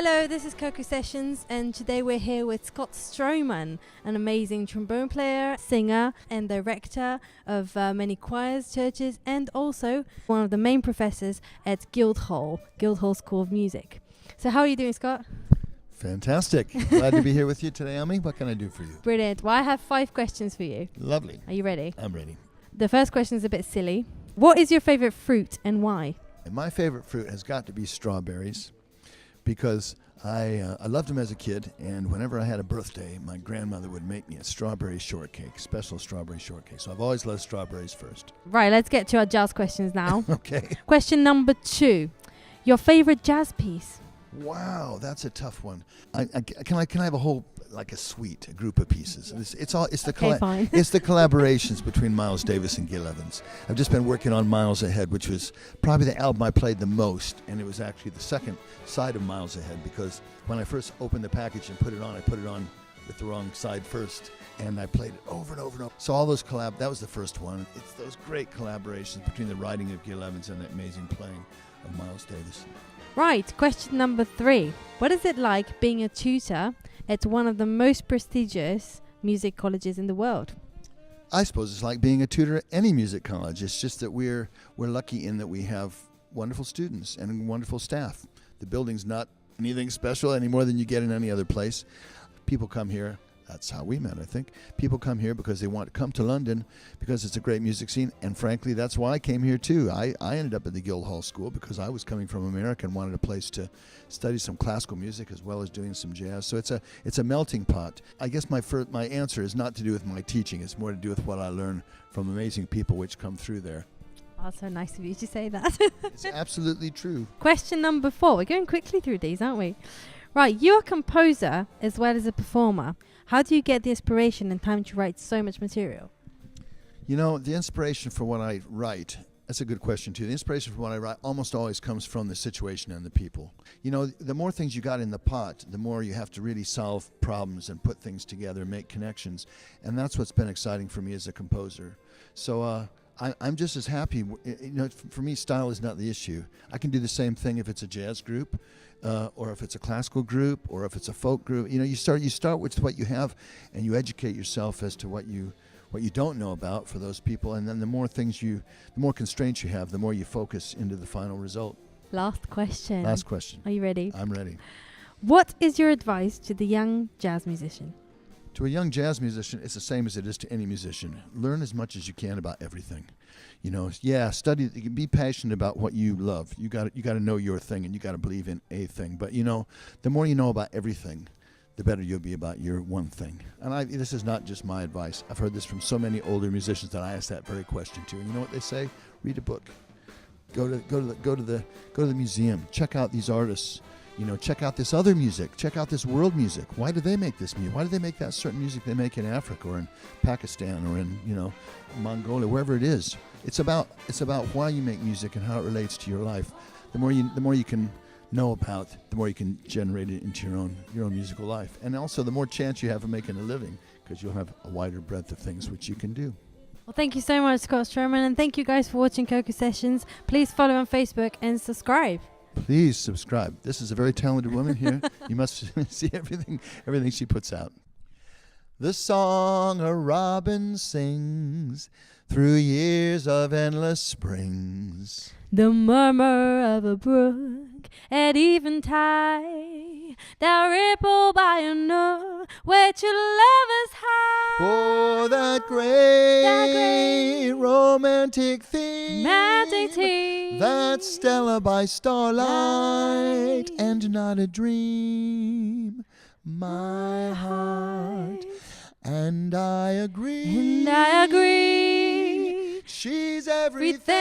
Hello, this is Coco Sessions, and today we're here with Scott Stroman, an amazing trombone player, singer, and director of many choirs, churches, and also one of the main professors at Guildhall School of Music. So how are you doing, Scott? Fantastic. Glad to be here with you today, Ami. What can I do for you? Brilliant. Well, I have 5 questions for you. Lovely. Are you ready? I'm ready. The first question is a bit silly. What is your favorite fruit and why? And my favorite fruit has got to be strawberries because I loved them as a kid, and whenever I had a birthday, my grandmother would make me a strawberry shortcake, special strawberry shortcake. So I've always loved strawberries first. Right, let's get to our jazz questions now. Okay. Question number 2. Your favorite jazz piece? Wow, that's a tough one. Can I have a whole, like a suite, a group of pieces? It's the collaborations between Miles Davis and Gil Evans. I've just been working on Miles Ahead, which was probably the album I played the most, and it was actually the second side of Miles Ahead because when I first opened the package and put it on, I put it on with the wrong side first, and I played it over and over and over. So all those that was the first one. It's those great collaborations between the writing of Gil Evans and the amazing playing of Miles Davis. Right, question number 3. What is it like being a tutor at one of the most prestigious music colleges in the world? I suppose it's like being a tutor at any music college. It's just that we're lucky in that we have wonderful students and wonderful staff. The building's not anything special any more than you get in any other place. People come here. That's how we met, I think. People come here because they want to come to London because it's a great music scene. And frankly, that's why I came here too. I ended up at the Guildhall School because I was coming from America and wanted a place to study some classical music as well as doing some jazz. So it's a melting pot. I guess my answer is not to do with my teaching. It's more to do with what I learn from amazing people which come through there. Oh, so nice of you to say that. It's absolutely true. Question number 4. We're going quickly through these, aren't we? Right, you're a composer as well as a performer. How do you get the inspiration and time to write so much material? You know, the inspiration for what I write, that's a good question too. The inspiration for what I write almost always comes from the situation and the people. You know, the more things you got in the pot, the more you have to really solve problems and put things together and make connections. And that's what's been exciting for me as a composer. So I'm just as happy. You know, for me, style is not the issue. I can do the same thing if it's a jazz group, or if it's a classical group, or if it's a folk group. You know, you start with what you have, and you educate yourself as to what you don't know about for those people. And then the more constraints you have, the more you focus into the final result. Last question. Are you ready? I'm ready. What is your advice to the young jazz musician? To a young jazz musician, it's the same as it is to any musician. Learn as much as you can about everything. You know, study. Be passionate about what you love. You got to know your thing, and you got to believe in a thing. But you know, the more you know about everything, the better you'll be about your one thing. And this is not just my advice. I've heard this from so many older musicians that I ask that very question to. And you know what they say? Read a book. Go to the museum. Check out these artists. You know, check out this other music. Check out this world music. Why do they make this music? Why do they make that certain music they make in Africa or in Pakistan or in, you know, Mongolia, wherever it is? It's about why you make music and how it relates to your life. The more you can know about, the more you can generate it into your own musical life. And also the more chance you have of making a living because you'll have a wider breadth of things which you can do. Well, thank you so much, Scott Stroman, and thank you guys for watching Coco Sessions. Please follow on Facebook and subscribe. Please subscribe. This is a very talented woman here. You must see everything she puts out. The song a robin sings through years of endless springs. The murmur of a brook at eventide, thou ripple by a nook where two lovers hide. Oh, that great romantic theme, that Stella by starlight, and not a dream, my heart. And I agree, she's everything